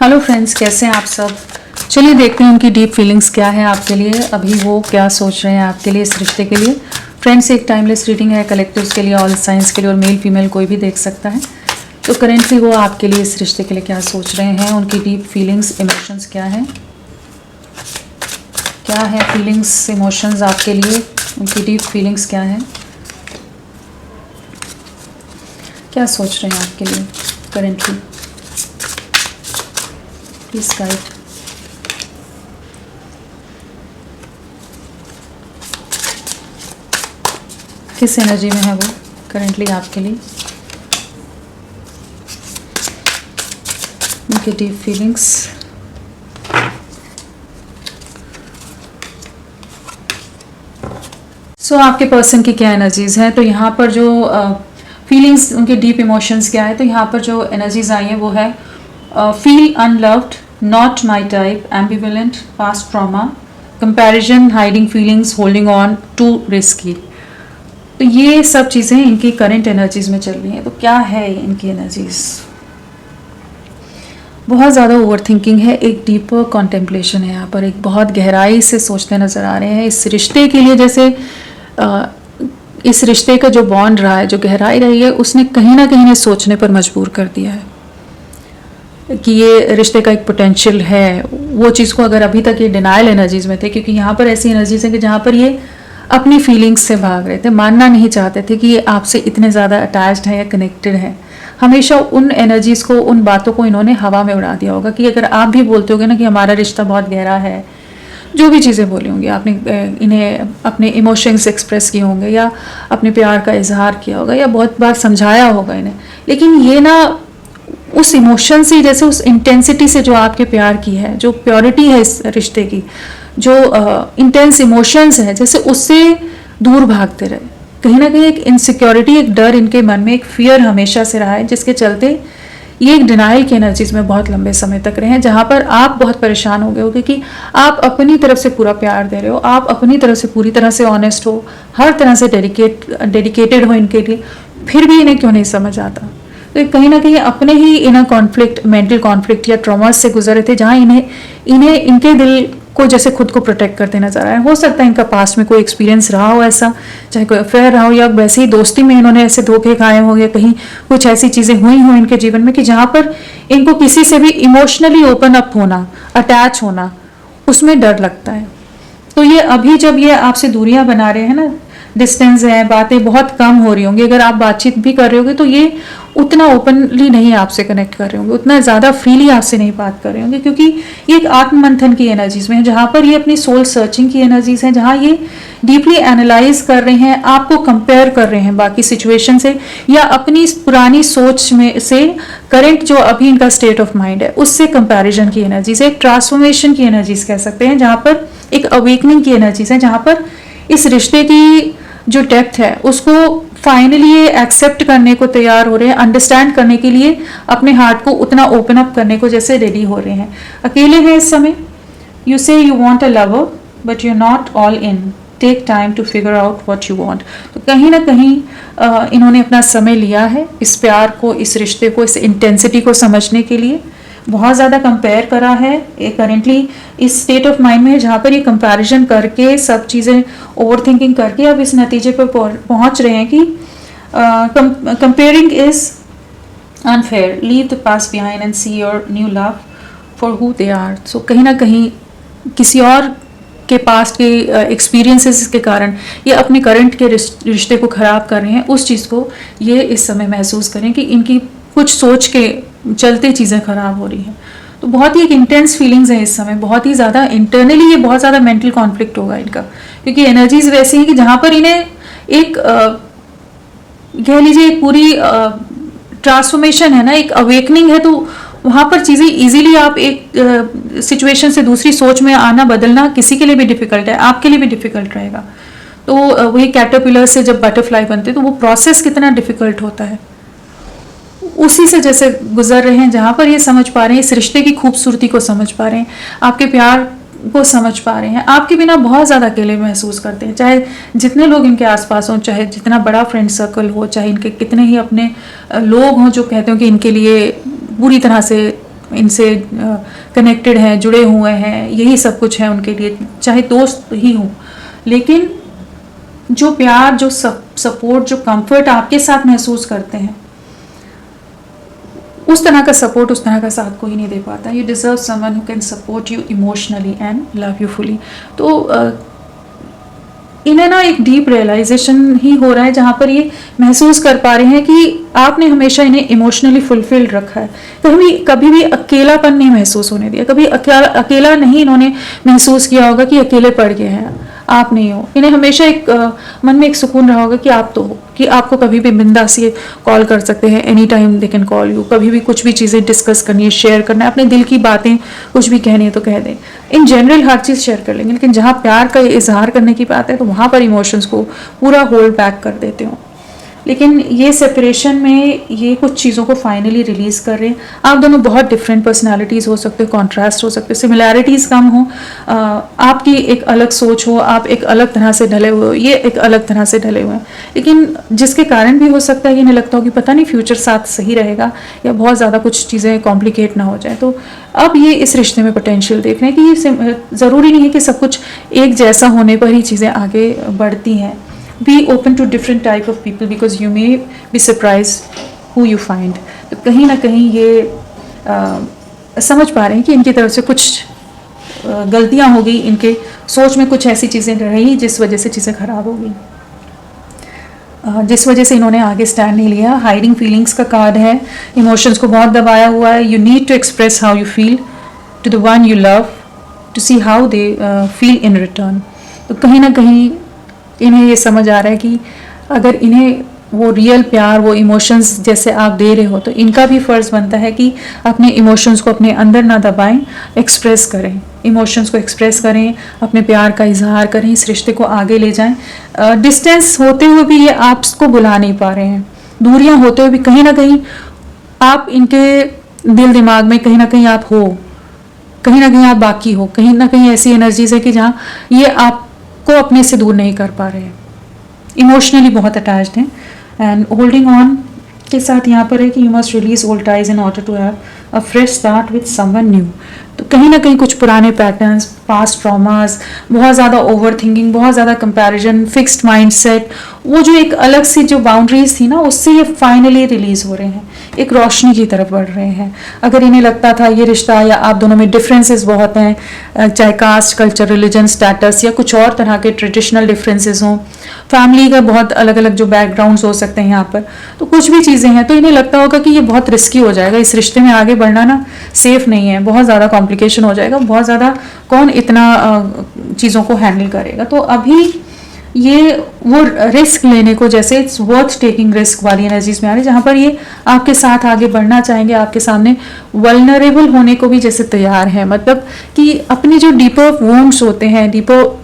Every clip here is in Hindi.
हेलो फ्रेंड्स, कैसे हैं आप सब। चलिए देखते हैं उनकी डीप फीलिंग्स क्या है आपके लिए, अभी वो क्या सोच रहे हैं आपके लिए, इस रिश्ते के लिए। फ्रेंड्स, एक टाइमलेस रीडिंग है कलेक्टिव्स के लिए, ऑल साइंस के लिए, और मेल फीमेल कोई भी देख सकता है। तो करेंटली वो आपके लिए, इस रिश्ते के लिए क्या सोच रहे हैं, उनकी डीप फीलिंग्स इमोशंस क्या है, क्या है फीलिंग्स इमोशंस आपके लिए, उनकी डीप फीलिंग्स क्या है, क्या सोच रहे हैं आपके लिए करेंटली। Please guide. किस एनर्जी में है वो करेंटली आपके लिए, उनकी डीप फीलिंग्स। सो आपके पर्सन की क्या एनर्जीज हैं, तो यहाँ पर जो फीलिंग्स, उनके डीप इमोशंस क्या है, तो यहाँ पर जो एनर्जीज आई हैं वो है feel unloved, not my type, ambivalent, past trauma, comparison, hiding feelings, holding on, too risky. तो ये सब चीज़ें इनकी करंट एनर्जीज में चल रही हैं। तो क्या है इनकी एनर्जीज, बहुत ज़्यादा ओवर थिंकिंग है, एक डीपर कॉन्टेम्पलेशन है यहाँ पर, एक बहुत गहराई से सोचते नज़र आ रहे हैं इस रिश्ते के लिए। जैसे इस रिश्ते का जो बॉन्ड रहा है, जो गहराई रही है, उसने कहीं ना कहीं सोचने पर मजबूर कर दिया है कि ये रिश्ते का एक पोटेंशियल है। वो चीज़ को अगर अभी तक ये डिनाइल एनर्जीज में थे, क्योंकि यहाँ पर ऐसी एनर्जीज हैं कि जहाँ पर ये अपनी फीलिंग्स से भाग रहे थे, मानना नहीं चाहते थे कि ये आपसे इतने ज़्यादा अटैच्ड है या कनेक्टेड है। हमेशा उन एनर्जीज़ को, उन बातों को इन्होंने हवा में उड़ा दिया होगा कि अगर आप भी बोलते होगे ना कि हमारा रिश्ता बहुत गहरा है, जो भी चीज़ें बोली होंगी आपने, इन्हें अपने इमोशंस एक्सप्रेस किए होंगे या अपने प्यार का इजहार किया होगा या बहुत बार समझाया होगा इन्हें, लेकिन ये ना उस इमोशन से, जैसे उस इंटेंसिटी से जो आपके प्यार की है, जो प्योरिटी है इस रिश्ते की, जो इंटेंस इमोशंस है, जैसे उससे दूर भागते रहे। कहीं ना कहीं एक इनसिक्योरिटी, एक डर इनके मन में, एक फियर हमेशा से रहा है, जिसके चलते ये एक डिनाइल की एनर्जीज में बहुत लंबे समय तक रहे हैं, जहाँ पर आप बहुत परेशान हो गए हो कि आप अपनी तरफ से पूरा प्यार दे रहे हो, आप अपनी तरफ से पूरी तरह से ऑनेस्ट हो, हर तरह से डेडिकेटेड हो इनके लिए, फिर भी इन्हें क्यों नहीं समझ आता। तो कहीं ना कहीं अपने ही इनर कॉन्फ्लिक्ट, मेंटल कॉन्फ्लिक्ट या ट्रॉमास से गुजरे थे, जहाँ इन्हें इनके दिल को जैसे खुद को प्रोटेक्ट करते नजर आए। हो सकता है इनका पास्ट में कोई एक्सपीरियंस रहा हो ऐसा, चाहे कोई अफेयर रहा हो या वैसे ही दोस्ती में इन्होंने ऐसे धोखे खाए हो, या कहीं कुछ ऐसी चीज़ें हुई हो इनके जीवन में कि जहाँ पर इनको किसी से भी इमोशनली ओपन अप होना, अटैच होना, उसमें डर लगता है। तो ये अभी जब ये आपसे दूरियां बना रहे हैं ना, डिस्टेंस है, बातें बहुत कम हो रही होंगी, अगर आप बातचीत भी कर रहे होगे तो ये उतना ओपनली नहीं आपसे कनेक्ट कर रहे होंगे, उतना ज़्यादा फ्रीली आपसे नहीं बात कर रहे होंगे, क्योंकि ये एक आत्ममंथन की एनर्जीज में है, जहाँ पर ये अपनी सोल सर्चिंग की एनर्जीज हैं, जहाँ ये डीपली एनालाइज कर रहे हैं, आपको कंपेयर कर रहे हैं बाकी सिचुएशन से, या अपनी पुरानी सोच में से करंट जो अभी इनका स्टेट ऑफ माइंड है उससे कंपैरिजन की एनर्जीज है, एक ट्रांसफॉर्मेशन की एनर्जीज कह सकते हैं, जहाँ पर एक अवेकनिंग की एनर्जीज है, जहाँ पर इस रिश्ते की जो डेप्थ है उसको फाइनली ये एक्सेप्ट करने को तैयार हो रहे हैं, अंडरस्टैंड करने के लिए अपने हार्ट को उतना ओपन अप करने को जैसे रेडी हो रहे हैं। अकेले हैं इस समय, you say you want a lover but you not all in, take time to figure out what you want. तो कहीं ना कहीं इन्होंने अपना समय लिया है इस प्यार को, इस रिश्ते को, इस इंटेंसिटी को समझने के लिए, बहुत ज़्यादा कंपेयर करा है। ये करेंटली इस स्टेट ऑफ माइंड में है जहाँ पर ये कंपैरिजन करके, सब चीज़ें ओवर थिंकिंग करके अब इस नतीजे पर पहुँच रहे हैं कि comparing is unfair, leave the past behind and see your new love for who they are. So कहीं ना कहीं किसी और के पास्ट के एक्सपीरियंसेस के कारण ये अपने करंट के रिश्ते को ख़राब कर रहे हैं। उस चीज़ को ये इस समय महसूस करें कि इनकी कुछ सोच के चलते चीज़ें ख़राब हो रही हैं। तो बहुत ही एक इंटेंस फीलिंग्स है इस समय, बहुत ही ज़्यादा इंटरनली ये बहुत ज़्यादा मेंटल कॉन्फ्लिक्ट होगा इनका, क्योंकि एनर्जीज वैसी हैं कि जहाँ पर इन्हें एक कह लीजिए एक पूरी ट्रांसफॉर्मेशन है ना, एक अवेकनिंग है, तो वहाँ पर चीज़ें इजीली आप एक सिचुएशन से दूसरी सोच में आना, बदलना किसी के लिए भी डिफ़िकल्ट है, आपके लिए भी डिफ़िकल्ट रहेगा। तो वही कैटरपिलर से जब बटरफ्लाई बनते तो वो प्रोसेस कितना डिफ़िकल्ट होता है, उसी से जैसे गुजर रहे हैं, जहाँ पर ये समझ पा रहे हैं, इस रिश्ते की खूबसूरती को समझ पा रहे हैं, आपके प्यार को समझ पा रहे हैं। आपके बिना बहुत ज़्यादा अकेले महसूस करते हैं, चाहे जितने लोग इनके आसपास हों, चाहे जितना बड़ा फ्रेंड सर्कल हो, चाहे इनके कितने ही अपने लोग हों जो कहते हो कि इनके लिए पूरी तरह से इनसे कनेक्टेड हैं, जुड़े हुए हैं, यही सब कुछ है उनके लिए, चाहे दोस्त ही हो। लेकिन जो प्यार, जो सपोर्ट, जो कंफर्ट आपके साथ महसूस करते हैं, उस तरह का सपोर्ट, उस तरह का साथ कोई नहीं दे पाता। You deserve someone who can support you emotionally and love you fully. तो इन्हें ना एक डीप रियलाइजेशन ही हो रहा है, जहाँ पर ये महसूस कर पा रहे हैं कि आपने हमेशा इन्हें इमोशनली फुलफिल्ड कभी कभी भी अकेलापन नहीं महसूस होने दिया, कभी अकेला नहीं इन्होंने महसूस किया होगा कि अकेले पड़ गए हैं, आप नहीं हो। इन्हें हमेशा एक मन में एक सुकून रहा होगा कि आप तो हो, कि आपको कभी भी बिंदास ये कॉल कर सकते हैं, any time they can call you, कभी भी कुछ भी चीज़ें डिस्कस करनी है, शेयर करना है, अपने दिल की बातें कुछ भी कहनी है तो कह दें। In general her cheese share कर लेंगे, लेकिन जहाँ प्यार का इजहार करने की बात है तो वहाँ पर इमोशंस को पूरा होल्ड बैक कर देते हो। लेकिन ये सेपरेशन में ये कुछ चीज़ों को फाइनली रिलीज़ कर रहे हैं। आप दोनों बहुत डिफरेंट पर्सनालिटीज़ हो सकते हो, कॉन्ट्रास्ट हो सकते हो, सिमिलैरिटीज़ कम हो, आपकी एक अलग सोच हो, आप एक अलग तरह से ढले हुए हो, ये एक अलग तरह से ढले हुए हैं, लेकिन जिसके कारण भी हो सकता है ये नहीं लगता हो कि पता नहीं फ्यूचर साथ सही रहेगा या बहुत ज़्यादा कुछ चीज़ें कॉम्प्लिकेट ना हो जाए। तो अब ये इस रिश्ते में पोटेंशियल देख रहे हैं कि ये ज़रूरी नहीं है कि सब कुछ एक जैसा होने पर ही चीज़ें आगे बढ़ती हैं। Be open to different type of people because you may be surprised who you find। तो कहीं ना कहीं ये समझ पा रहे हैं कि इनकी तरफ से कुछ गलतियां हो गई, इनके सोच में कुछ ऐसी चीज़ें रही जिस वजह से चीज़ें खराब हो गई, जिस वजह से इन्होंने आगे स्टैंड नहीं लिया। हाइडिंग फीलिंग्स का कार्ड है, इमोशंस को बहुत दबाया हुआ है। You need to express how you feel to the one you love to see how they feel in return. तो कहीं ना कहीं इन्हें ये समझ आ रहा है कि अगर इन्हें वो रियल प्यार, वो इमोशंस जैसे आप दे रहे हो, तो इनका भी फ़र्ज़ बनता है कि अपने इमोशंस को अपने अंदर ना दबाएं, एक्सप्रेस करें, इमोशंस को एक्सप्रेस करें, अपने प्यार का इजहार करें, इस रिश्ते को आगे ले जाएं। डिस्टेंस होते हुए भी ये आपको बुला नहीं पा रहे हैं, दूरियां होते हुए भी कहीं ना कहीं आप इनके दिल दिमाग में कहीं ना कहीं आप हो, कहीं ना कहीं आप बाकी हो, कहीं ना कहीं ऐसी एनर्जीज है कि जहाँ ये आपको अपने से दूर नहीं कर पा रहे हैं, इमोशनली बहुत अटैच्ड हैं। एंड होल्डिंग ऑन के साथ यहाँ पर है कि you must release old ties in order to have a fresh start with someone new. तो कहीं ना कहीं कुछ पुराने पैटर्न्स, पास्ट ट्रॉमास, बहुत ज़्यादा ओवर थिंकिंग, बहुत ज़्यादा कंपैरिजन, फिक्स्ड माइंडसेट, वो जो एक अलग सी जो बाउंड्रीज थी ना, उससे ये फाइनली रिलीज हो रहे हैं, एक रोशनी की तरफ बढ़ रहे हैं। अगर इन्हें लगता था ये रिश्ता या आप दोनों में डिफरेंसेस बहुत हैं, चाहे कास्ट, कल्चर, रिलीजन, स्टेटस या कुछ और तरह के ट्रेडिशनल डिफरेंसेस हों, फैमिली का बहुत अलग अलग जो बैकग्राउंड्स हो सकते हैं यहाँ पर, तो कुछ भी चीज़ें हैं, तो इन्हें लगता होगा कि ये बहुत रिस्की हो जाएगा, इस रिश्ते में आगे बढ़ना ना सेफ नहीं है, बहुत ज़्यादा कॉम्प्लिकेशन हो जाएगा, बहुत ज़्यादा कौन इतना चीज़ों को हैंडल करेगा। तो अभी ये वो रिस्क लेने को, जैसे इट्स वर्थ टेकिंग रिस्क वाली एनर्जीज में आ रही है, जहाँ पर ये आपके साथ आगे बढ़ना चाहेंगे, आपके सामने वल्नरेबल होने को भी जैसे तैयार है, मतलब कि अपनी जो डीपर वोन्ड्स होते हैं, डीपर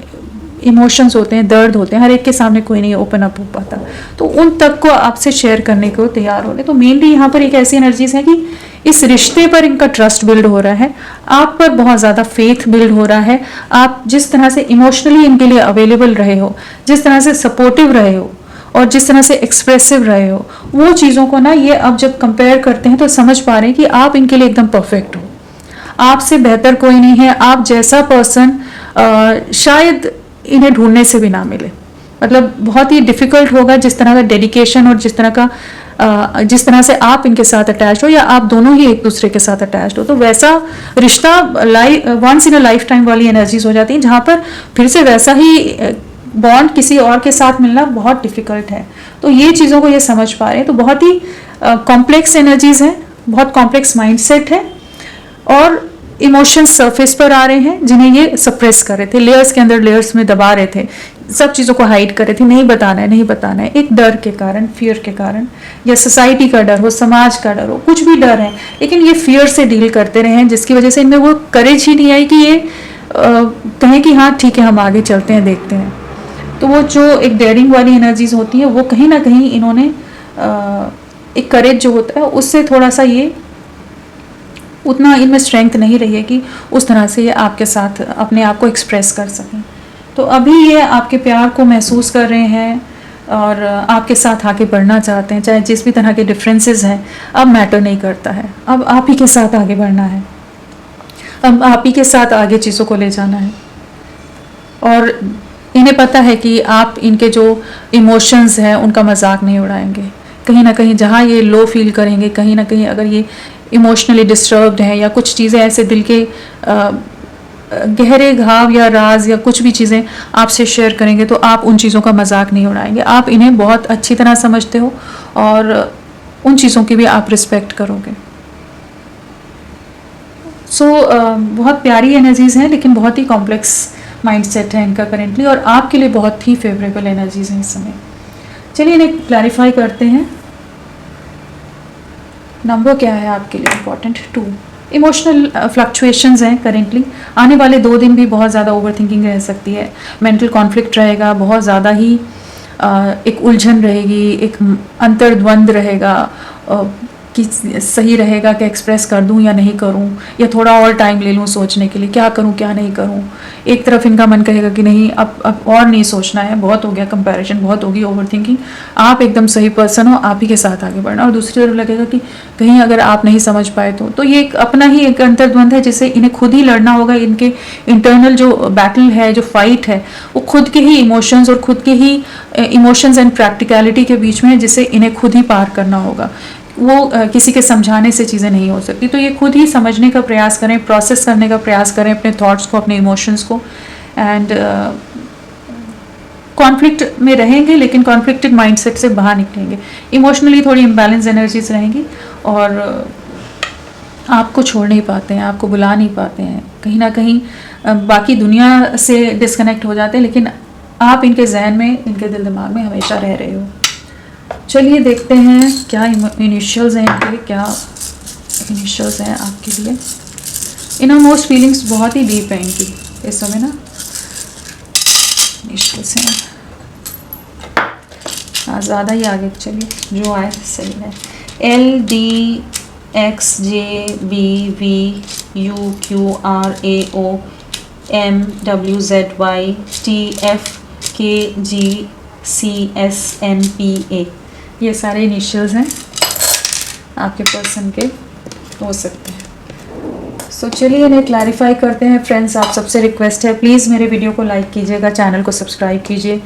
इमोशंस होते हैं, दर्द होते हैं, हर एक के सामने कोई नहीं ओपन अप हो पाता, तो उन तक को आपसे शेयर करने को तैयार हो रहे। तो मेनली यहाँ पर एक ऐसी एनर्जीज है कि इस रिश्ते पर इनका ट्रस्ट बिल्ड हो रहा है, आप पर बहुत ज़्यादा फेथ बिल्ड हो रहा है। आप जिस तरह से इमोशनली इनके लिए अवेलेबल रहे हो, जिस तरह से सपोर्टिव रहे हो और जिस तरह से एक्सप्रेसिव रहे हो, वो चीज़ों को ना ये अब जब कंपेयर करते हैं तो समझ पा रहे हैं कि आप इनके लिए एकदम परफेक्ट हो, आपसे बेहतर कोई नहीं है, आप जैसा पर्सन शायद इन्हें ढूंढने से भी ना मिले। मतलब बहुत ही डिफिकल्ट होगा जिस तरह का डेडिकेशन और जिस तरह से आप इनके साथ अटैच हो या आप दोनों ही एक दूसरे के साथ अटैच हो, तो वैसा रिश्ता once in a life time वाली एनर्जीज हो जाती हैं, जहाँ पर फिर से वैसा ही बॉन्ड किसी और के साथ मिलना बहुत डिफिकल्ट है। तो ये चीज़ों को ये समझ पा रहे हैं। तो बहुत ही कॉम्प्लेक्स एनर्जीज हैं, बहुत कॉम्प्लेक्स माइंडसेट है और इमोशंस सरफेस पर आ रहे हैं जिन्हें ये सप्रेस कर रहे थे, लेयर्स के अंदर लेयर्स में दबा रहे थे, सब चीज़ों को हाइड कर रहे थे, नहीं बताना है, नहीं बताना है, एक डर के कारण, फियर के कारण, या सोसाइटी का डर हो, समाज का डर हो, कुछ भी डर है, लेकिन ये फियर से डील करते रहे हैं, जिसकी वजह से इनमें वो करेज ही नहीं आई कि ये कहें कि हाँ ठीक है हम आगे चलते हैं, देखते हैं। तो वो जो एक डेयरिंग वाली एनर्जीज होती है, वो कहीं ना कहीं इन्होंने एक करेज जो होता है उससे थोड़ा सा ये उतना इनमें स्ट्रेंथ नहीं रही है कि उस तरह से ये आपके साथ अपने आप को एक्सप्रेस कर सकें। तो अभी ये आपके प्यार को महसूस कर रहे हैं, और आपके साथ आगे बढ़ना चाहते हैं, चाहे जिस भी तरह के डिफरेंसेस हैं अब मैटर नहीं करता है। अब आप ही के साथ आगे बढ़ना है, अब आप ही के साथ आगे चीज़ों को ले जाना है। और इन्हें पता है कि आप इनके जो इमोशंस हैं उनका मजाक नहीं उड़ाएंगे। कहीं ना कहीं जहाँ ये लो फील करेंगे, कहीं ना कहीं अगर ये इमोशनली डिस्टर्ब्ड हैं या कुछ चीज़ें ऐसे दिल के गहरे घाव या राज या कुछ भी चीज़ें आपसे शेयर करेंगे तो आप उन चीज़ों का मजाक नहीं उड़ाएंगे। आप इन्हें बहुत अच्छी तरह समझते हो और उन चीज़ों की भी आप रिस्पेक्ट करोगे। बहुत प्यारी एनर्जीज हैं, लेकिन बहुत ही कॉम्प्लेक्स माइंडसेट है इनका करेंटली, और आपके लिए बहुत ही फेवरेबल एनर्जीज हैं इस समय। चलिए इन्हें क्लैरिफाई करते हैं। नंबर क्या है आपके लिए इम्पॉर्टेंट? 2। इमोशनल फ्लक्चुएशंस हैं करेंटली। आने वाले 2 दिन भी बहुत ज़्यादा ओवर थिंकिंग रह सकती है, मेंटल कॉन्फ्लिक्ट रहेगा, बहुत ज़्यादा ही एक उलझन रहेगी, एक अंतर्द्वंद रहेगा कि सही रहेगा कि एक्सप्रेस कर दूं या नहीं करूं, या थोड़ा और टाइम ले लूं सोचने के लिए, क्या करूं क्या नहीं करूं। एक तरफ इनका मन कहेगा कि नहीं अब और नहीं सोचना है, बहुत हो गया कंपैरिजन, बहुत होगी ओवर थिंकिंग, आप एकदम सही पर्सन हो, आप ही के साथ आगे बढ़ना। और दूसरी तरफ लगेगा कि कहीं अगर आप नहीं समझ पाए तो ये एक अपना ही एक अंतर्द्वंद है जिसे इन्हें खुद ही लड़ना होगा। इनके इंटरनल जो बैटल है, जो फाइट है, वो खुद के ही इमोशंस और खुद के ही इमोशंस एंड प्रैक्टिकलिटी के बीच में है, जिसे इन्हें खुद ही पार करना होगा। वो किसी के समझाने से चीज़ें नहीं हो सकती। तो ये खुद ही समझने का प्रयास करें, प्रोसेस करने का प्रयास करें अपने थॉट्स को, अपने इमोशंस को। एंड कॉन्फ्लिक्ट में रहेंगे, लेकिन कॉन्फ्लिक्टेड माइंडसेट से बाहर निकलेंगे। इमोशनली थोड़ी इम्बैलेंस एनर्जीज रहेंगी और आपको छोड़ नहीं पाते हैं, आपको बुला नहीं पाते हैं, कहीं ना कहीं बाकी दुनिया से डिस्कनेक्ट हो जाते हैं, लेकिन आप इनके जहन में, इनके दिल दिमाग में हमेशा रह रहे हो। चलिए देखते हैं क्या इनिशियल्स हैं इनके, क्या इनिशियल्स हैं आपके लिए। इनरमोस्ट फीलिंग्स बहुत ही डीप है इनकी इस समय ना। इनिशियल्स हैं, हाँ ज़्यादा ही आगे चलिए, जो आए सही है। LDXJBVUQRAOMWZYTFKGCSNPA, ये सारे इनिशियल्स हैं आपके पर्सन के, हो सकते हैं। सो चलिए इन्हें क्लैरिफाई करते हैं। फ्रेंड्स, आप सबसे रिक्वेस्ट है, प्लीज़ मेरे वीडियो को लाइक कीजिएगा, चैनल को सब्सक्राइब कीजिए।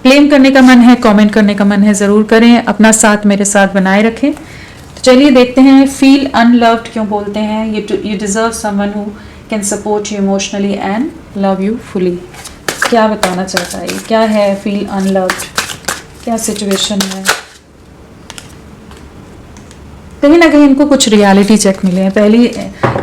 क्लेम करने का मन है, कमेंट करने का मन है, ज़रूर करें, अपना साथ मेरे साथ बनाए रखें। तो चलिए देखते हैं, फील अनलव्ड क्यों बोलते हैं? You deserve someone who can support you emotionally and love you fully. क्या बताना चाहता है, क्या है फील अनलव्ड, क्या सिचुएशन है? कहीं ना कहीं इनको कुछ रियलिटी चेक मिले हैं। पहली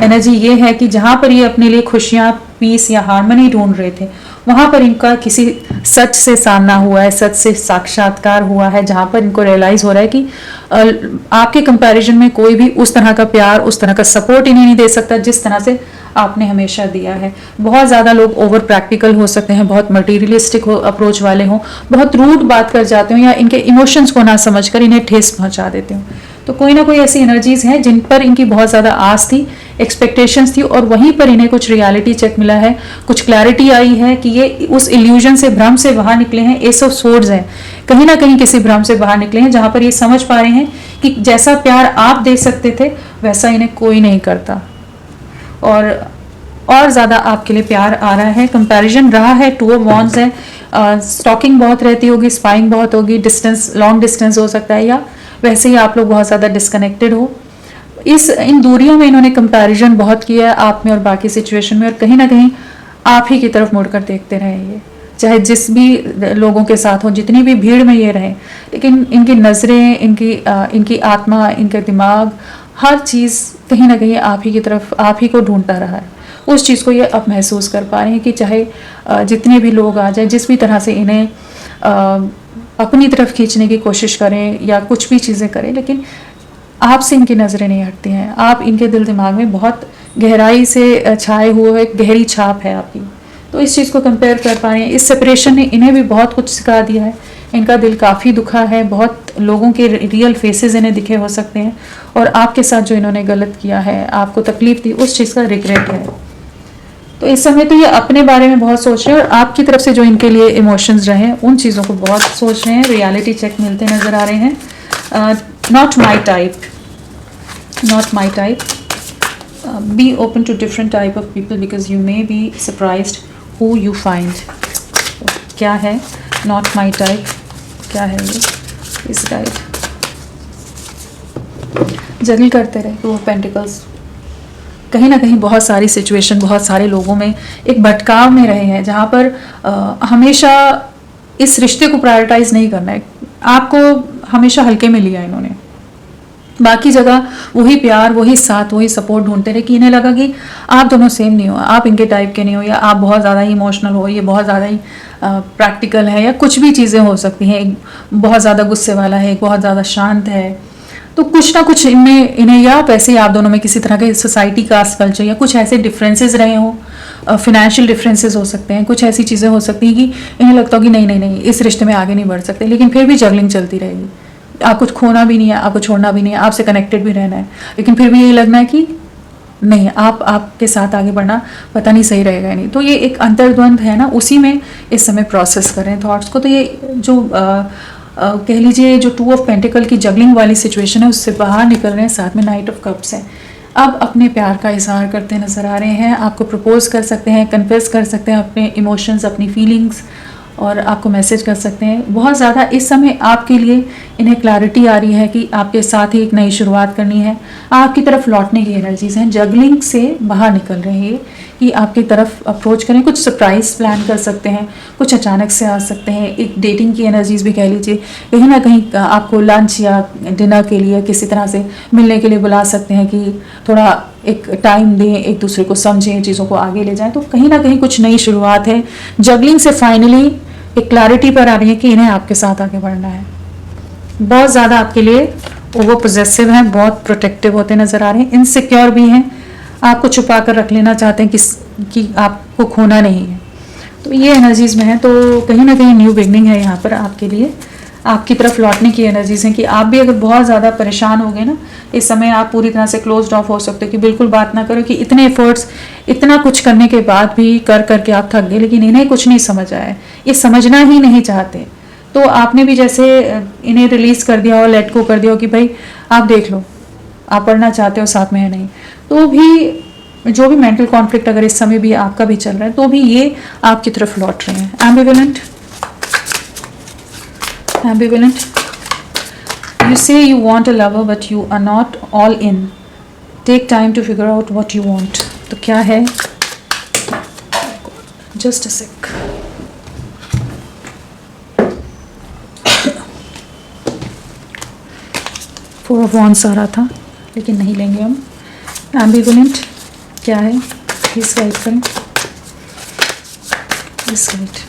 एनर्जी ये है कि जहाँ पर ये अपने लिए खुशियाँ, पीस या हार्मनी ढूंढ रहे थे, वहाँ पर इनका किसी सच से सामना हुआ है, सच से साक्षात्कार हुआ है, जहाँ पर इनको रियलाइज हो रहा है कि आपके कंपैरिजन में कोई भी उस तरह का प्यार, उस तरह का सपोर्ट इन्हें नहीं दे सकता जिस तरह से आपने हमेशा दिया है। बहुत ज़्यादा लोग ओवर प्रैक्टिकल हो सकते हैं, बहुत मटीरियलिस्टिक अप्रोच वाले हों, बहुत रूड बात कर जाते हो, या इनके इमोशंस को ना समझकर इन्हें ठेस पहुंचा देते हो। तो कोई ना कोई ऐसी एनर्जीज हैं जिन पर इनकी बहुत ज़्यादा आस थी, एक्सपेक्टेशंस थी, और वहीं पर इन्हें कुछ रियलिटी चेक मिला है, कुछ क्लैरिटी आई है कि ये उस इल्यूजन से, भ्रम से बाहर निकले हैं। एस ऑफ सोर्ड्स है, कहीं ना कहीं किसी भ्रम से बाहर निकले हैं जहाँ पर ये समझ पा रहे हैं कि जैसा प्यार आप दे सकते थे वैसा इन्हें कोई नहीं करता, और ज़्यादा आपके लिए प्यार आ रहा है। कंपैरिजन रहा है, 2 ऑफ वॉन्ड्स है, स्टॉकिंग बहुत रहती होगी, स्पाइंग बहुत होगी, डिस्टेंस, लॉन्ग डिस्टेंस हो सकता है, या वैसे ही आप लोग बहुत ज़्यादा डिस्कनेक्टेड हो। इन दूरियों में इन्होंने कंपैरिजन बहुत किया है आप में और बाकी सिचुएशन में, और कहीं ना कहीं आप ही की तरफ मुड़कर देखते रहे ये, चाहे जिस भी लोगों के साथ हो, जितनी भी भीड़ में ये रहे, लेकिन इनकी नज़रें, इनकी आत्मा, इनका दिमाग, हर चीज़ कहीं ना कहीं आप ही की तरफ, आप ही को ढूंढता रहा है। उस चीज़ को ये अब महसूस कर पा रहे हैं कि चाहे जितने भी लोग आ जाए, जिस भी तरह से इन्हें अपनी तरफ खींचने की कोशिश करें या कुछ भी चीज़ें करें, लेकिन आपसे इनकी नज़रें नहीं हटती हैं। आप इनके दिल दिमाग में बहुत गहराई से छाए हुए एक गहरी छाप है आपकी। तो इस चीज़ को कंपेयर कर पा रहे हैं। इस सेपरेशन ने इन्हें भी बहुत कुछ सिखा दिया है। इनका दिल काफ़ी दुखा है, बहुत लोगों के रियल फेसेस इन्हें दिखे हो सकते हैं, और आपके साथ जो इन्होंने गलत किया है, आपको तकलीफ दी, उस चीज़ का रिग्रेट है। तो इस समय तो ये अपने बारे में बहुत सोच रहे हैं और आपकी तरफ से जो इनके लिए इमोशंस रहे हैं उन चीज़ों को बहुत सोच रहे हैं। रियलिटी चेक मिलते नज़र आ रहे हैं। Not my type, not my type, be open to different type of people because you may be surprised who you find. क्या है नॉट माई टाइप, क्या है ये इस टाइप? जगल करते रहे टू ऑफ पेंटिकल्स। कहीं ना कहीं बहुत सारी सिचुएशन, बहुत सारे लोगों में एक भटकाव में रहे हैं जहाँ पर हमेशा इस रिश्ते को प्रायोरिटाइज नहीं करना है। आपको हमेशा हल्के में लिया इन्होंने, बाकी जगह वही प्यार, वही साथ, वही सपोर्ट ढूंढते रहे कि इन्हें लगा कि आप दोनों सेम नहीं हो, आप इनके टाइप के नहीं हो, या आप बहुत ज़्यादा ही इमोशनल हो, ये बहुत ज़्यादा ही प्रैक्टिकल है, या कुछ भी चीज़ें हो सकती हैं। एक बहुत ज़्यादा गुस्से वाला है, एक बहुत ज़्यादा शांत है। तो कुछ ना कुछ इनमें इन्हें, या वैसे ही आप दोनों में किसी तरह के सोसाइटी, कास्ट, कल्चर या कुछ ऐसे डिफरेंसेस रहे हों, फिनेंशियल डिफरेंसेस हो सकते हैं, कुछ ऐसी चीज़ें हो सकती हैं कि इन्हें लगता हो कि नहीं नहीं नहीं इस रिश्ते में आगे नहीं बढ़ सकते, लेकिन फिर भी जगलिंग चलती रहेगी। आपको खोना भी नहीं है, आपको छोड़ना भी नहीं है, आपसे कनेक्टेड भी रहना है, लेकिन फिर भी यही लगना है कि नहीं, आपके साथ आगे बढ़ना पता नहीं सही रहेगा या नहीं। तो ये एक अंतर्द्वंद है ना, उसी में इस समय प्रोसेस कर रहे हैं थॉट्स को। तो ये जो कह लीजिए जो टू ऑफ पेंटिकल की जगलिंग वाली सिचुएशन है उससे बाहर निकल रहे हैं, साथ में नाइट ऑफ कप्स है। अब अपने प्यार का इजहार करते नजर आ रहे हैं, आपको प्रपोज कर सकते हैं, कन्फेस कर सकते हैं अपने इमोशंस, अपनी फीलिंग्स, और आपको मैसेज कर सकते हैं। बहुत ज़्यादा इस समय आपके लिए इन्हें क्लैरिटी आ रही है कि आपके साथ ही एक नई शुरुआत करनी है, आपकी तरफ लौटने की एनर्जीज हैं, जगलिंग से बाहर निकल रहे हैं कि आपकी तरफ अप्रोच करें। कुछ सरप्राइज प्लान कर सकते हैं, कुछ अचानक से आ सकते हैं, एक डेटिंग की एनर्जीज भी कह लीजिए, कहीं ना कहीं आपको लंच या डिनर के लिए किसी तरह से मिलने के लिए बुला सकते हैं कि थोड़ा एक टाइम दें, एक दूसरे को समझें, चीज़ों को आगे ले जाएं। तो कहीं ना कहीं कुछ नई शुरुआत है। जगलिंग से फाइनली एक क्लैरिटी पर आ रही है कि इन्हें आपके साथ आगे बढ़ना है। बहुत ज़्यादा आपके लिए ओवर पोजेसिव हैं, बहुत प्रोटेक्टिव होते नज़र आ रहे हैं, इनसिक्योर भी हैं, आपको छुपा कर रख लेना चाहते हैं कि आपको खोना नहीं है। तो ये एनर्जीज में है। तो कहीं ना कहीं न्यू बिगनिंग है यहाँ पर आपके लिए, आपकी तरफ लौटने की एनर्जीज हैं कि आप भी अगर बहुत ज़्यादा परेशान हो गए ना इस समय, आप पूरी तरह से क्लोज्ड ऑफ हो सकते हो कि बिल्कुल बात ना करो, कि इतने एफर्ट्स, इतना कुछ करने के बाद भी कर करके आप थक गए, लेकिन इन्हें कुछ नहीं समझ आया, ये समझना ही नहीं चाहते। तो आपने भी जैसे इन्हें रिलीज कर दिया हो, लेट गो कर दिया हो कि भाई आप देख लो, आप पढ़ना चाहते हो साथ में है नहीं। तो भी जो भी मेंटल कॉन्फ्लिक्ट अगर इस समय भी आपका भी चल रहा है तो भी ये आपकी तरफ लौट रहे हैं। एम्बिवेलेंट, ambivalent, you say you want a lover but you are not all in, take time to figure out what you want। तो क्या है, just a sec, Four of Wands आ रहा था लेकिन नहीं लेंगे हम। ambivalent क्या है, प्लीज गाइड करें, प्लीज गाइड।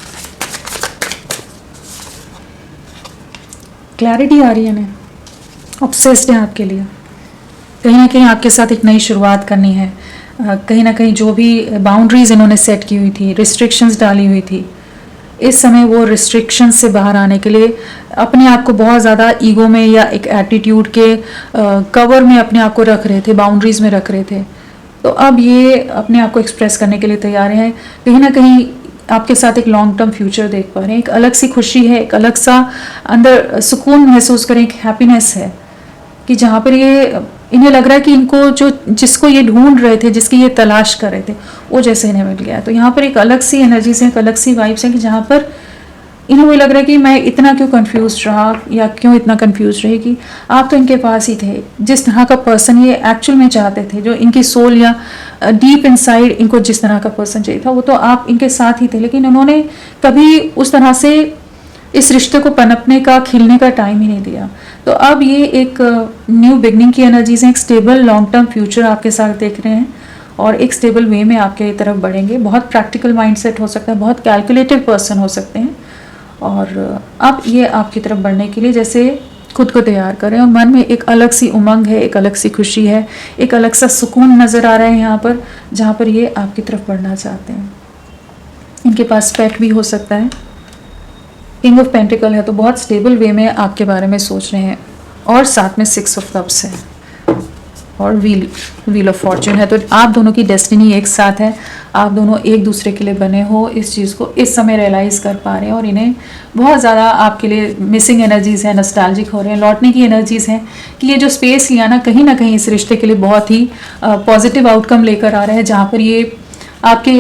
क्लैरिटी आ रही है ना, ऑब्सेस्ड है आपके लिए, कहीं ना कहीं आपके साथ एक नई शुरुआत करनी है। कहीं ना कहीं जो भी बाउंड्रीज इन्होंने सेट की हुई थी, रिस्ट्रिक्शंस डाली हुई थी, इस समय वो रिस्ट्रिक्शंस से बाहर आने के लिए अपने आप को बहुत ज़्यादा ईगो में या एक एटीट्यूड के कवर में अपने आप को रख रहे थे, बाउंड्रीज में रख रहे थे। तो अब ये अपने आप को एक्सप्रेस करने के लिए तैयार हैं। कहीं ना कहीं आपके साथ एक लॉन्ग टर्म फ्यूचर देख पा रहे हैं, एक अलग सी खुशी है, एक अलग सा अंदर सुकून महसूस करें, एक हैप्पीनेस है कि जहाँ पर ये इन्हें लग रहा है कि इनको जो जिसको ये ढूंढ रहे थे, जिसकी ये तलाश कर रहे थे, वो जैसे इन्हें मिल गया। तो यहाँ पर एक अलग सी एनर्जीज है, एक अलग सी वाइब्स है कि जहाँ पर इन्हें वो लग रहा है कि मैं इतना क्यों कंफ्यूज रहा या क्यों इतना कंफ्यूज रही, कि आप तो इनके पास ही थे। जिस तरह का पर्सन ये एक्चुअल में चाहते थे, जो इनकी सोल या डीप इनसाइड इनको जिस तरह का पर्सन चाहिए था, वो तो आप इनके साथ ही थे, लेकिन उन्होंने कभी उस तरह से इस रिश्ते को पनपने का, खिलने का टाइम ही नहीं दिया। तो अब ये एक न्यू बिगनिंग की एनर्जीज हैं, एक स्टेबल लॉन्ग टर्म फ्यूचर आपके साथ देख रहे हैं और एक स्टेबल वे में आपके तरफ बढ़ेंगे। बहुत प्रैक्टिकल माइंडसेट हो सकता है, बहुत कैलकुलेटिव पर्सन हो सकते हैं, और अब ये आपकी तरफ बढ़ने के लिए जैसे खुद को तैयार करें, और मन में एक अलग सी उमंग है, एक अलग सी खुशी है, एक अलग सा सुकून नज़र आ रहा है यहाँ पर, जहाँ पर ये आपकी तरफ बढ़ना चाहते हैं। इनके पास पेट भी हो सकता है, किंग ऑफ पेंटिकल है, तो बहुत स्टेबल वे में आपके बारे में सोच रहे हैं, और साथ में सिक्स ऑफ कप्स है। और व्हील ऑफ फॉर्चून है। तो आप दोनों की डेस्टिनी एक साथ है, आप दोनों एक दूसरे के लिए बने हो, इस चीज़ को इस समय रियलाइज़ कर पा रहे हैं और इन्हें बहुत ज़्यादा आपके लिए मिसिंग एनर्जीज़ है, नॉस्टैल्जिक हो रहे हैं, लौटने की एनर्जीज़ हैं कि ये जो स्पेस लिया ना कहीं ना कहीं इस रिश्ते के लिए बहुत ही पॉजिटिव आउटकम लेकर आ रहा है, जहाँ पर ये आपके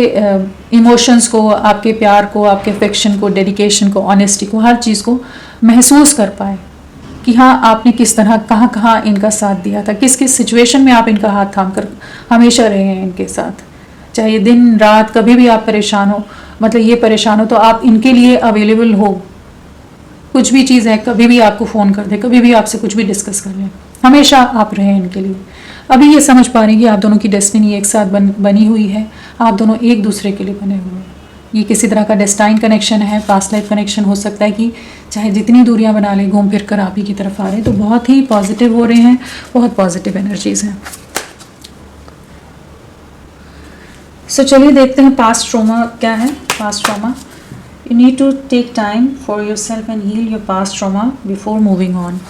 इमोशंस को, आपके प्यार को, आपके अफेक्शन को, डेडिकेशन को, ऑनेस्टी को, हर चीज़ को महसूस कर पाए कि हाँ आपने किस तरह कहाँ कहाँ इनका साथ दिया था, किस किस सिचुएशन में आप इनका हाथ थाम कर हमेशा रहे हैं इनके साथ। चाहे दिन रात कभी भी आप परेशान हो, मतलब ये परेशान हो तो आप इनके लिए अवेलेबल हो, कुछ भी चीज़ है कभी भी आपको फ़ोन कर दे, कभी भी आपसे कुछ भी डिस्कस कर लें, हमेशा आप रहें इनके लिए। अभी ये समझ पा रहे हैं कि आप दोनों की डेस्टिनी एक साथ बनी हुई है, आप दोनों एक दूसरे के लिए बने हुए हैं। ये किसी तरह का डेस्टाइन कनेक्शन है, पास्ट लाइफ कनेक्शन हो सकता है कि चाहे जितनी दूरियां बना ले घूम फिर कर आप ही की तरफ आ रहे हैं। तो बहुत ही पॉजिटिव हो रहे हैं, बहुत पॉजिटिव एनर्जीज हैं। सो चलिए देखते हैं पास्ट ट्रॉमा क्या है। Past trauma, you need to take time for yourself and heal your past trauma before moving on.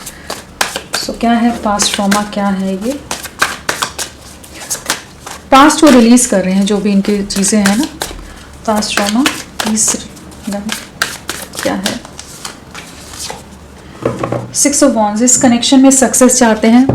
So क्या है पास्ट ट्रॉमा, क्या है ये? पास्ट को रिलीज कर रहे हैं जो भी इनकी चीज़ें हैं ना। पास्ट ट्रॉमा क्या है? 6 ऑफ वॉन्ड्स, इस कनेक्शन में सक्सेस चाहते हैं।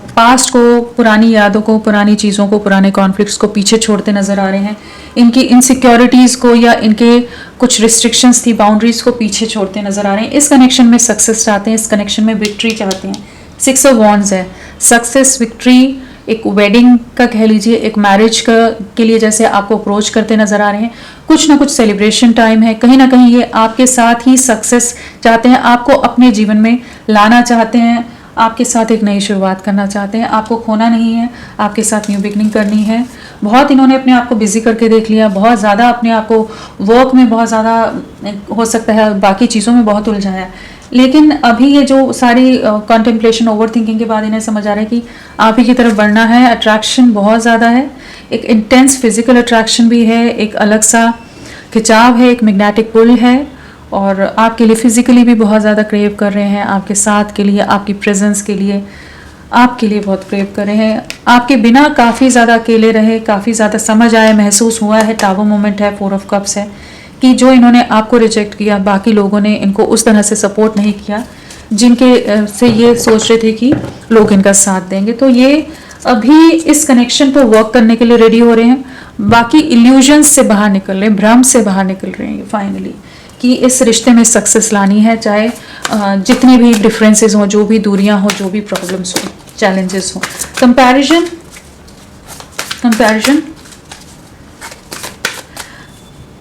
पास्ट को, पुरानी यादों को, पुरानी चीज़ों को, पुराने कॉन्फ्लिक्ट्स को पीछे छोड़ते नज़र आ रहे हैं। इनकी इनसिक्योरिटीज़ को या इनके कुछ रिस्ट्रिक्शंस थी, बाउंड्रीज को पीछे छोड़ते नज़र आ रहे हैं। इस कनेक्शन में सक्सेस चाहते हैं, इस कनेक्शन में विक्ट्री चाहते हैं। 6 ऑफ वॉन्ड्स है, सक्सेस, विक्ट्री, एक वेडिंग का कह लीजिए, एक मैरिज का के लिए जैसे आपको अप्रोच करते नजर आ रहे हैं। कुछ ना कुछ सेलिब्रेशन टाइम है, कहीं ना कहीं ये आपके साथ ही सक्सेस चाहते हैं, आपको अपने जीवन में लाना चाहते हैं, आपके साथ एक नई शुरुआत करना चाहते हैं। आपको खोना नहीं है, आपके साथ न्यू बिगनिंग करनी है। बहुत इन्होंने अपने आप को बिजी करके देख लिया, बहुत ज़्यादा अपने आप को वर्क में बहुत ज़्यादा, हो सकता है बाकी चीज़ों में बहुत उलझाया, लेकिन अभी ये जो सारी कॉन्टेम्पलेशन, ओवर थिंकिंग के बाद इन्हें समझ आ रहा है कि आप ही की तरफ बढ़ना है। अट्रैक्शन बहुत ज़्यादा है, एक इंटेंस फिजिकल अट्रैक्शन भी है, एक अलग सा खिंचाव है, एक मैग्नेटिक पुल है, और आपके लिए फिजिकली भी बहुत ज़्यादा क्रेव कर रहे हैं, आपके साथ के लिए, आपकी प्रेजेंस के लिए, आपके लिए बहुत क्रेव कर रहे हैं। आपके बिना काफ़ी ज़्यादा अकेले रहे, काफ़ी ज़्यादा समझ आया, महसूस हुआ है। टावर मोमेंट है, 4 ऑफ कप्स है कि जो इन्होंने आपको रिजेक्ट किया, बाकी लोगों ने इनको उस तरह से सपोर्ट नहीं किया जिनके से ये सोच रहे थे कि लोग इनका साथ देंगे। तो ये अभी इस कनेक्शन पर वर्क करने के लिए रेडी हो रहे हैं, बाकी इल्यूजन्स से बाहर निकल रहे हैं, भ्रम से बाहर निकल रहे हैं फाइनली, कि इस रिश्ते में सक्सेस लानी है, चाहे जितने भी डिफरेंसेस हों, जो भी दूरियां हों, जो भी प्रॉब्लम्स हों, चैलेंजेस हों। Comparison,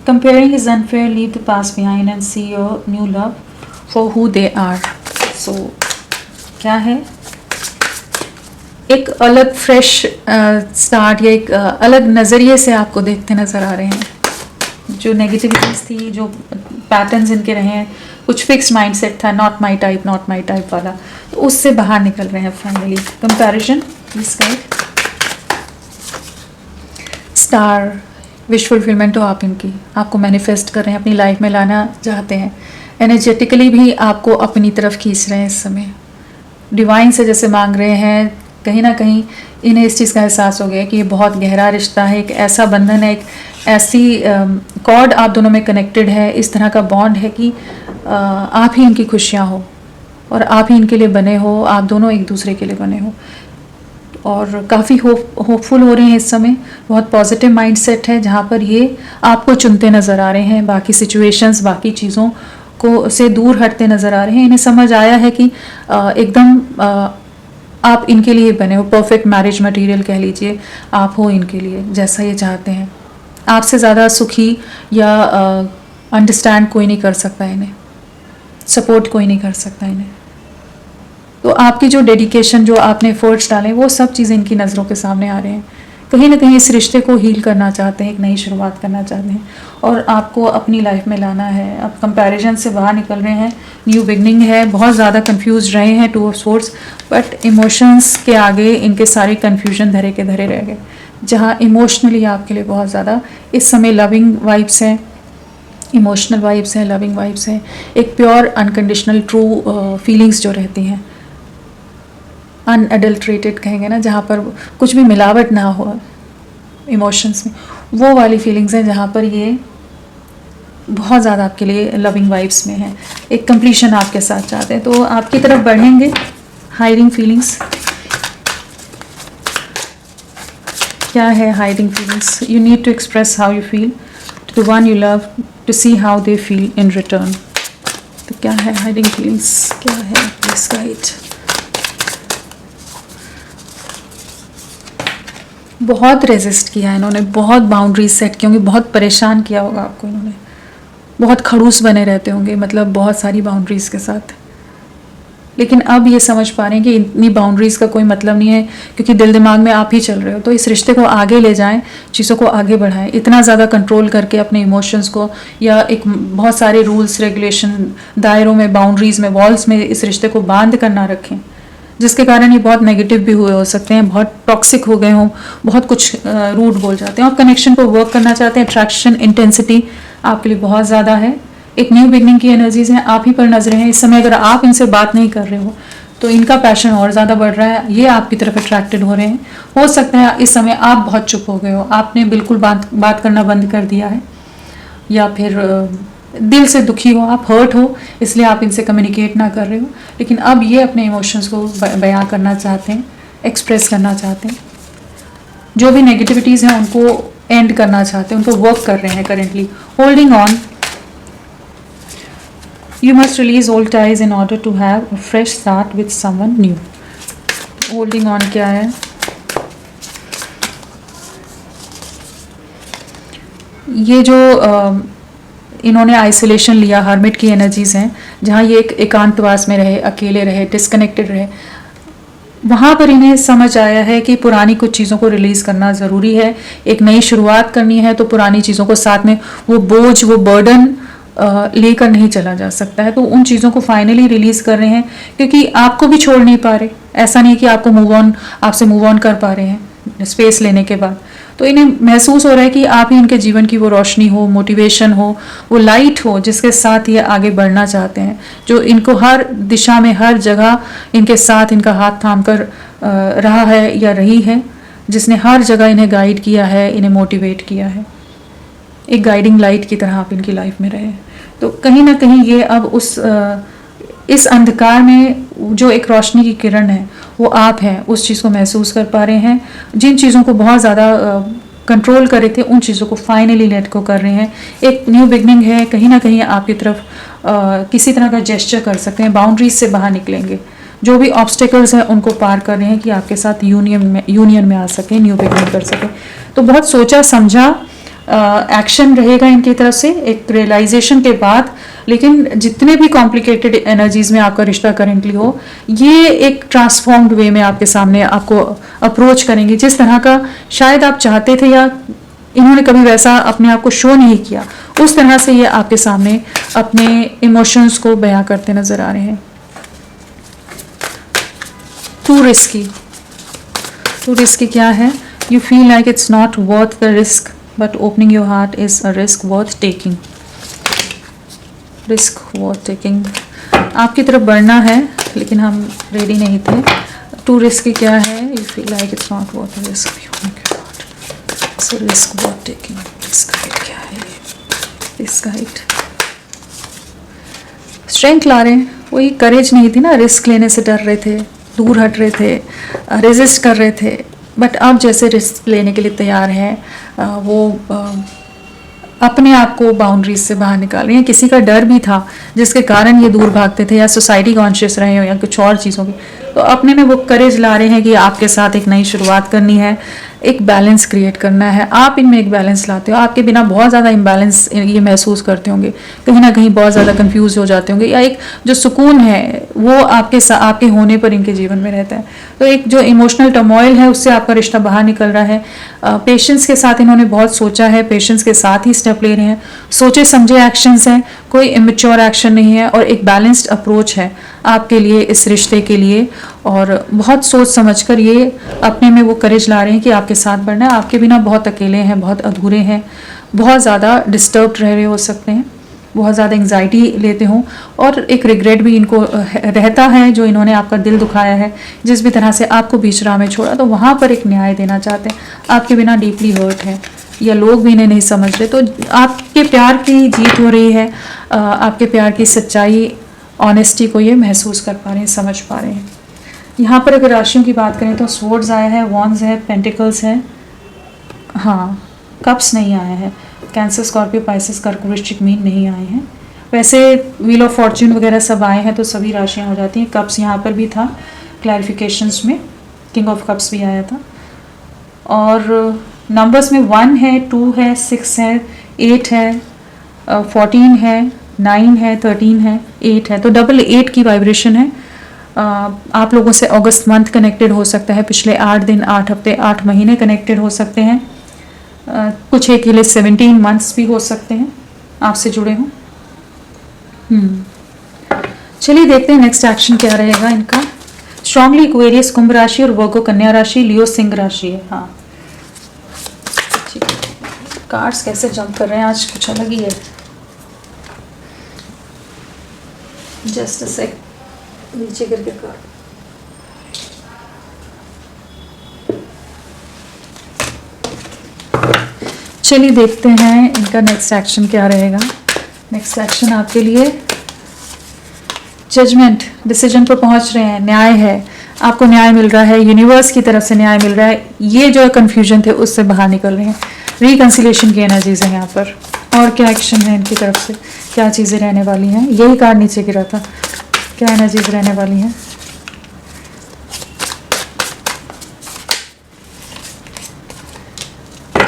comparing is unfair, leave the past behind and see your new love for who they are. So क्या है? एक अलग फ्रेश स्टार्ट या एक अलग नज़रिए से आपको देखते नज़र आ रहे हैं। जो नेगेटिविटीज़ थी, जो पैटर्न्स इनके रहे हैं, कुछ फिक्स्ड माइंडसेट था, नॉट माई टाइप वाला, तो उससे बाहर निकल रहे हैं finally. Comparison, please guide. Star, wish fulfilment हो आप इनकी, आपको मैनिफेस्ट कर रहे हैं, अपनी लाइफ में लाना चाहते हैं, एनर्जेटिकली भी आपको अपनी तरफ खींच रहे हैं इस समय, डिवाइन से जैसे मांग रहे हैं। कहीं ना कहीं इन्हें इस चीज़ का एहसास हो गया कि ये बहुत गहरा रिश्ता है, एक ऐसा बंधन है, एक ऐसी कॉर्ड आप दोनों में कनेक्टेड है, इस तरह का बॉन्ड है कि आप ही इनकी खुशियाँ हो और आप ही इनके लिए बने हो, आप दोनों एक दूसरे के लिए बने हो, और काफ़ी होपफुल हो रहे हैं इस समय। बहुत पॉजिटिव माइंडसेट है जहाँ पर ये आपको चुनते नज़र आ रहे हैं, बाकी सिचुएशंस, बाकी चीज़ों को से दूर हटते नज़र आ रहे हैं। इन्हें समझ आया है कि एकदम आप इनके लिए बने हो, परफेक्ट मैरिज मटेरियल कह लीजिए, आप हो इनके लिए जैसा ये चाहते हैं। आपसे ज़्यादा सुखी या अंडरस्टैंड कोई नहीं कर सकता इन्हें, सपोर्ट कोई नहीं कर सकता इन्हें। तो आपकी जो डेडिकेशन, जो आपने एफर्ट्स डाले, वो सब चीज़ें इनकी नज़रों के सामने आ रहे हैं। कहीं ना कहीं इस रिश्ते को हील करना चाहते हैं, एक नई शुरुआत करना चाहते हैं और आपको अपनी लाइफ में लाना है। अब कंपैरिजन से बाहर निकल रहे हैं, न्यू बिगनिंग है। बहुत ज़्यादा कंफ्यूज रहे हैं, 2 ऑफ सोर्ड्स, बट इमोशंस के आगे इनके सारे कंफ्यूजन धरे के धरे रह गए। जहाँ इमोशनली आपके लिए बहुत ज़्यादा इस समय लविंग वाइब्स हैं, इमोशनल वाइब्स हैं, लविंग वाइब्स हैं, एक प्योर अनकंडीशनल ट्रू फीलिंग्स जो रहती हैं, अनएडल्ट्रेटेड कहेंगे ना, जहाँ पर कुछ भी मिलावट ना हो इमोशंस में, वो वाली फीलिंग्स हैं जहाँ पर ये बहुत ज़्यादा आपके लिए लविंग वाइब्स में है, एक कंप्लीशन आपके साथ चाहते हैं, तो आपकी तरफ बढ़ेंगे। हाइडिंग फीलिंग्स क्या है? Hiding feelings, you need to express how you feel to the one you love, to see how they feel in return. तो क्या है हाइडिंग फीलिंग्स, क्या है दिस गाइड? बहुत रेजिस्ट किया इन्होंने, बहुत बाउंड्रीज सेट की होंगी, बहुत परेशान किया होगा आपको इन्होंने, बहुत खड़ूस बने रहते होंगे, मतलब बहुत सारी बाउंड्रीज के साथ। लेकिन अब ये समझ पा रहे हैं कि इतनी बाउंड्रीज का कोई मतलब नहीं है, क्योंकि दिल दिमाग में आप ही चल रहे हो। तो इस रिश्ते को आगे ले जाएं, चीज़ों को आगे बढ़ाएं, इतना ज़्यादा कंट्रोल करके अपने इमोशंस को, या एक बहुत सारे रूल्स रेगुलेशन दायरों में, बाउंड्रीज में, वॉल्स में इस रिश्ते को बांध कर ना रखें, जिसके कारण ये बहुत नेगेटिव भी हुए हो सकते हैं, बहुत टॉक्सिक हो गए हों, बहुत कुछ रूड बोल जाते हैं। आप कनेक्शन को वर्क करना चाहते हैं, अट्रैक्शन इंटेंसिटी आपके लिए बहुत ज़्यादा है, एक न्यू बिगनिंग की एनर्जीज हैं, आप ही पर नजरें हैं इस समय। अगर आप इनसे बात नहीं कर रहे हो तो इनका पैशन और ज़्यादा बढ़ रहा है, ये आपकी तरफ अट्रैक्टेड हो रहे हैं। हो सकता है इस समय आप बहुत चुप हो गए हो, आपने बिल्कुल बात करना बंद कर दिया है, या फिर दिल से दुखी हो, आप हर्ट हो, इसलिए आप इनसे कम्युनिकेट ना कर रहे हो। लेकिन अब ये अपने इमोशंस को बयां करना चाहते हैं, एक्सप्रेस करना चाहते हैं, जो भी नेगेटिविटीज़ हैं उनको एंड करना चाहते हैं, उनको वर्क कर रहे हैं currently. Holding on, you must release old ties in order to have a fresh start with someone new. holding on क्या है? ये जो इन्होंने आइसोलेशन लिया, हर्मिट की एनर्जीज हैं, जहाँ ये एक एकांतवास में रहे, अकेले रहे, डिस्कनेक्टेड रहे, वहाँ पर इन्हें समझ आया है कि पुरानी कुछ चीज़ों को रिलीज़ करना ज़रूरी है। एक नई शुरुआत करनी है तो पुरानी चीज़ों को साथ में, वो बोझ, वो बर्डन लेकर नहीं चला जा सकता है। तो उन चीज़ों को फाइनली रिलीज़ कर रहे हैं, क्योंकि आपको भी छोड़ नहीं पा रहे। ऐसा नहीं कि आपको आपसे मूव ऑन कर पा रहे हैं स्पेस लेने के बाद। तो इन्हें महसूस हो रहा है कि आप ही इनके जीवन की वो रोशनी हो, मोटिवेशन हो, वो लाइट हो, जिसके साथ ये आगे बढ़ना चाहते हैं, जो इनको हर दिशा में, हर जगह इनके साथ, इनका हाथ थाम कर रहा है या रही है, जिसने हर जगह इन्हें गाइड किया है, इन्हें मोटिवेट किया है। एक गाइडिंग लाइट की तरह आप इनकी लाइफ में रहे। तो कहीं ना कहीं ये अब इस अंधकार में जो एक रोशनी की किरण है वो आप हैं, उस चीज़ को महसूस कर पा रहे हैं। जिन चीज़ों को बहुत ज़्यादा कंट्रोल कर रहे थे, उन चीज़ों को फाइनली लेट को कर रहे हैं। एक न्यू बिगनिंग है, कहीं ना कहीं आपकी तरफ किसी तरह का जेस्चर कर सकते हैं, बाउंड्रीज से बाहर निकलेंगे, जो भी ऑब्स्टेकल्स हैं उनको पार कर रहे हैं कि आपके साथ यूनियन में आ सके, न्यू बिगनिंग कर सके। तो बहुत सोचा समझा एक्शन रहेगा इनकी तरफ से, एक रियलाइजेशन के बाद। लेकिन जितने भी कॉम्प्लिकेटेड एनर्जीज में आपका रिश्ता करेंटली हो, ये एक ट्रांसफॉर्म्ड वे में आपके सामने आपको अप्रोच करेंगे, जिस तरह का शायद आप चाहते थे, या इन्होंने कभी वैसा अपने आप को शो नहीं किया, उस तरह से ये आपके सामने अपने इमोशंस को बयां करते नजर आ रहे हैं। टू रिस्की क्या है? You feel like it's not worth the risk, but opening your heart is a risk worth taking. Risk worth taking. आपकी तरफ बढ़ना है, लेकिन हम रेडी नहीं थे। टू रिस्क क्या है? You feel like it's not worth the risk. It's a risk worth taking. Risk guide क्या है? Risk guide. स्ट्रेंथ ला रहे हैं, वही करेज नहीं थी ना, रिस्क लेने से डर रहे थे, दूर हट रहे थे, रेजिस्ट कर रहे थे। बट अब जैसे रिस्क लेने के लिए तैयार हैं, वो अपने आप को बाउंड्रीज से बाहर निकाल रहे हैं। किसी का डर भी था जिसके कारण ये दूर भागते थे, या सोसाइटी कॉन्शियस रहे हो, या कुछ और चीज़ों की, तो अपने में वो करेज ला रहे हैं कि आपके साथ एक नई शुरुआत करनी है, एक बैलेंस क्रिएट करना है। आप इनमें एक बैलेंस लाते हो, आपके बिना बहुत ज़्यादा इम्बैलेंस ये महसूस करते होंगे, कहीं ना कहीं बहुत ज़्यादा कंफ्यूज हो जाते होंगे, या एक जो सुकून है वो आपके होने पर इनके जीवन में रहता है। तो एक जो इमोशनल टर्मोइल है, उससे आपका रिश्ता बाहर निकल रहा है। पेशेंस के साथ इन्होंने बहुत सोचा है, पेशेंस के साथ ही स्टेप ले रहे हैं, सोचे समझे एक्शंस हैं, कोई इमेच्योर एक्शन नहीं है, और एक बैलेंस्ड अप्रोच है आपके लिए, इस रिश्ते के लिए। और बहुत सोच समझकर ये अपने में वो करेज ला रहे हैं कि आपके साथ बढ़ना है। आपके बिना बहुत अकेले हैं, बहुत अधूरे हैं, बहुत ज़्यादा डिस्टर्ब्ड रह रहे हो सकते हैं। बहुत ज़्यादा एंग्जाइटी लेते हों, और एक रिग्रेट भी इनको रहता है जो इन्होंने आपका दिल दुखाया है, जिस भी तरह से आपको बीच राह में छोड़ा, तो वहाँ पर एक न्याय देना चाहते हैं। आपके बिना डीपली हर्ट है, या लोग भी इन्हें नहीं समझ रहे, तो आपके प्यार की जीत हो रही है, आपके प्यार की सच्चाई, ऑनेस्टी को ये महसूस कर पा रहे हैं, समझ पा रहे हैं। यहाँ पर अगर राशियों की बात करें तो स्वॉर्ड्स आया है, वॉन्ड्स है, पेंटिकल्स है, हाँ कप्स नहीं आया है, कैंसर, स्कॉर्पियो, पाइसेस, कर्क, वृश्चिक, मीन नहीं आए हैं। वैसे व्हील ऑफ फॉर्च्यून वगैरह सब आए हैं तो सभी राशियाँ हो जाती हैं। कप्स यहाँ पर भी था क्लैरिफिकेशंस में, किंग ऑफ कप्स भी आया था। और नंबर्स में 1 है, 2 है, 6 है, 8 है, 14 है, 9 है, 13 है, 8 है, तो डबल 8 की वाइब्रेशन है। आप लोगों से अगस्त मंथ कनेक्टेड हो सकता है, पिछले 8 दिन, 8 हफ्ते, 8 महीने कनेक्टेड हो सकते हैं। कुछ एक के लिए 17 मंथ्स भी हो सकते हैं आपसे जुड़े हों। चलिए देखते हैं नेक्स्ट एक्शन क्या रहेगा इनका। स्ट्रांगली एक्वेरियस कुंभ राशि और वर्गो कन्या राशि, लियो सिंह राशि है। हाँ ठीक है, कार्ड्स कैसे जंप कर रहे हैं आज, कुछ अलग ही है। जस्ट अ सेक, नीचे करके कार्ड। चलिए देखते हैं इनका नेक्स्ट एक्शन क्या रहेगा। नेक्स्ट एक्शन आपके लिए जजमेंट, डिसीजन पर पहुंच रहे हैं, न्याय है, आपको न्याय मिल रहा है, यूनिवर्स की तरफ से न्याय मिल रहा है। ये जो कन्फ्यूजन थे उससे बाहर निकल रहे हैं, रिकंसिलेशन की एनर्जीज है यहाँ पर। और क्या एक्शन है इनकी तरफ से, क्या चीज़ें रहने वाली हैं, यही कार्ड नीचे गिरा था, क्या एनर्जीज रहने वाली हैं।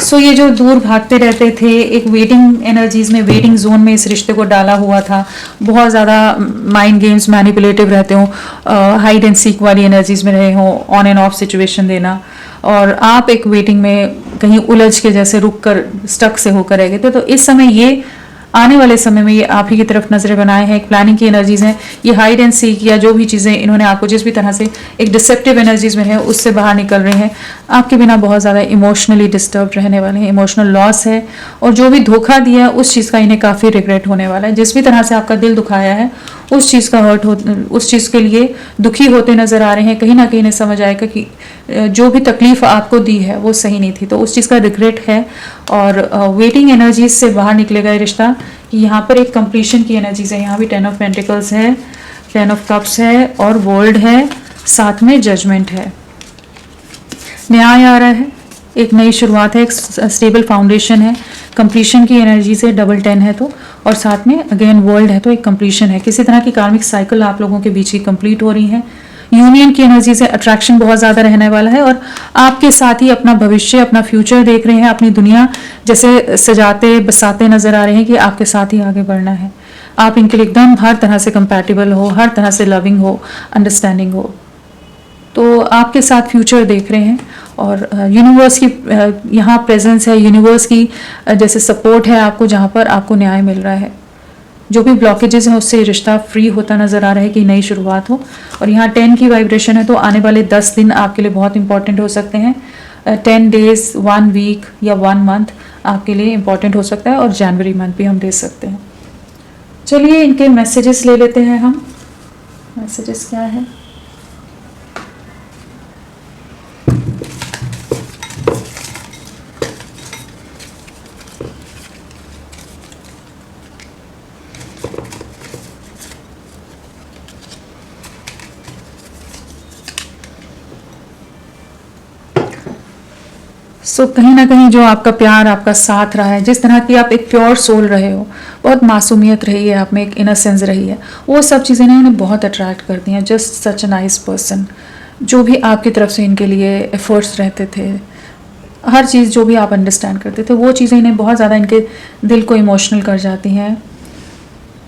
सो ये जो दूर भागते रहते थे, एक वेटिंग एनर्जीज में, वेटिंग जोन में इस रिश्ते को डाला हुआ था, बहुत ज़्यादा माइंड गेम्स, मैनिपुलेटिव रहते हो, हाइड एंड सीक वाली एनर्जीज में रहे हो, ऑन एंड ऑफ सिचुएशन देना, और आप एक वेटिंग में कहीं उलझ के जैसे रुक कर स्टक से होकर रह गए थे। तो इस समय ये आने वाले समय में ये आप ही की तरफ नजरें बनाए हैं, एक प्लानिंग की एनर्जीज हैं। ये हाइड एंड सीक या जो भी चीज़ें इन्होंने आपको जिस भी तरह से एक डिसेप्टिव एनर्जीज में है उससे बाहर निकल रहे हैं। आपके बिना बहुत ज़्यादा इमोशनली डिस्टर्ब रहने वाले हैं, इमोशनल लॉस है, और जो भी धोखा दिया उस चीज़ का इन्हें काफ़ी रिग्रेट होने वाला है। जिस भी तरह से आपका दिल दुखाया है उस चीज़ का हर्ट हो, उस चीज़ के लिए दुखी होते नजर आ रहे हैं। कहीं ना कहीं इन्हें समझ आएगा कि जो भी तकलीफ आपको दी है वो सही नहीं थी, तो उस चीज़ का रिग्रेट है। और वेटिंग एनर्जीज से बाहर निकलेगा ये रिश्ता, कि यहाँ पर एक कंप्लीशन की एनर्जीज है। यहाँ भी 10 ऑफ पेंटिकल्स है, 10 ऑफ कप्स है, और वर्ल्ड है, साथ में जजमेंट है, न्याय आ रहा है, एक नई शुरुआत है, एक स्टेबल फाउंडेशन है, कंप्लीशन की एनर्जी से डबल 10 है तो, और साथ में अगेन वर्ल्ड है तो एक कंप्लीशन है। किसी तरह की कार्मिक साइकिल आप लोगों के बीच की कंप्लीट हो रही है। यूनियन की एनर्जी से अट्रैक्शन बहुत ज़्यादा रहने वाला है, और आपके साथ ही अपना भविष्य, अपना फ्यूचर देख रहे हैं, अपनी दुनिया जैसे सजाते बसाते नजर आ रहे हैं कि आपके साथ ही आगे बढ़ना है। आप इनके लिए एकदम हर तरह से कंपैटिबल हो, हर तरह से लविंग हो, अंडरस्टैंडिंग हो, तो आपके साथ फ्यूचर देख रहे हैं। और यूनिवर्स की यहाँ प्रेजेंस है, यूनिवर्स की जैसे सपोर्ट है आपको, जहाँ पर आपको न्याय मिल रहा है। जो भी ब्लॉकेजेस हैं उससे रिश्ता फ्री होता नजर आ रहा है कि नई शुरुआत हो। और यहाँ 10 की वाइब्रेशन है, तो आने वाले 10 दिन आपके लिए बहुत इंपॉर्टेंट हो सकते हैं। 10 डेज, 1 वीक या 1 मंथ आपके लिए इंपॉर्टेंट हो सकता है, और जनवरी मंथ भी हम दे सकते हैं। चलिए इनके मैसेजेस ले लेते हैं हम। मैसेजेस क्या है? सो कहीं ना कहीं जो आपका प्यार, आपका साथ रहा है, जिस तरह की आप एक प्योर सोल रहे हो, बहुत मासूमियत रही है आप में, एक इनोसेंस रही है, वो सब चीज़ें ना इन्हें बहुत अट्रैक्ट करती हैं। Just such a nice person, जो भी आपकी तरफ से इनके लिए एफर्ट्स रहते थे, हर चीज़ जो भी आप अंडरस्टैंड करते थे, वो चीज़ें इन्हें बहुत ज़्यादा इनके दिल को इमोशनल कर जाती हैं।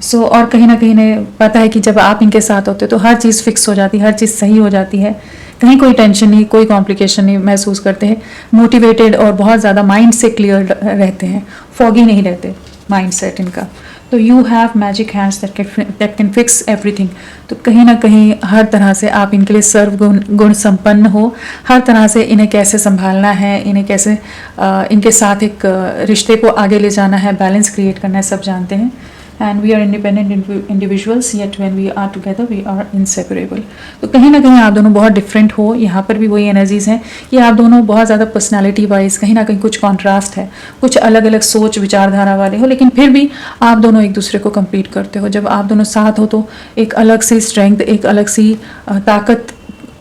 सो और कहीं ना कहीं इन्हें पता है कि जब आप इनके साथ होते तो हर चीज़ फिक्स हो जाती है, हर चीज़ सही हो जाती है, कहीं कोई टेंशन नहीं, कोई कॉम्प्लिकेशन नहीं महसूस करते हैं। मोटिवेटेड और बहुत ज़्यादा माइंड से क्लियर रहते हैं, फॉगी नहीं रहते माइंड सेट इनका। तो you have magic hands that can fix everything. तो कहीं ना कहीं हर तरह से आप इनके लिए सर्व गुण संपन्न हो, हर तरह से इन्हें कैसे संभालना है, इन्हें कैसे इनके साथ एक रिश्ते को आगे ले जाना है, बैलेंस क्रिएट करना है, सब जानते हैं। And we are independent individuals, yet when we are together we are inseparable. तो कहीं ना कहीं आप दोनों बहुत डिफरेंट हो, यहाँ पर भी वही एनर्जीज हैं कि आप दोनों बहुत ज़्यादा पर्सनालिटी वाइज कहीं ना कहीं कुछ कॉन्ट्रास्ट है, कुछ अलग अलग सोच विचारधारा वाले हो, लेकिन फिर भी आप दोनों एक दूसरे को कंप्लीट करते हो। जब आप दोनों साथ हो तो एक अलग सी स्ट्रेंथ, एक अलग सी ताकत,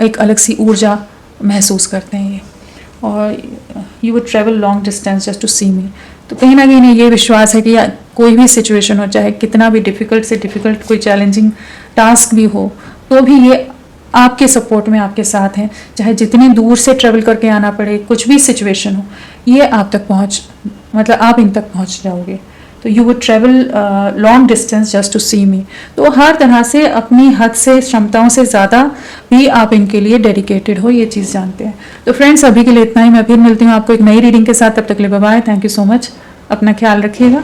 एक अलग सी ऊर्जा महसूस करते हैं ये। और you would travel long distance just to see me. तो कहीं ना कहीं इन्हें ये विश्वास है कि कोई भी सिचुएशन हो, चाहे कितना भी डिफ़िकल्ट से डिफ़िकल्ट कोई चैलेंजिंग टास्क भी हो, तो भी ये आपके सपोर्ट में आपके साथ हैं। चाहे जितनी दूर से ट्रेवल करके आना पड़े, कुछ भी सिचुएशन हो, ये आप तक मतलब आप इन तक पहुँच जाओगे। तो you would travel long distance just to see me. तो हर तरह से अपनी हद से, क्षमताओं से ज़्यादा भी आप इनके लिए डेडिकेटेड हो, ये चीज़ जानते हैं। तो फ्रेंड्स, अभी के लिए इतना ही। मैं फिर मिलती हूँ आपको एक नई रीडिंग के साथ। तब तक के लिए bye bye. Thank you so much. अपना ख्याल रखिएगा।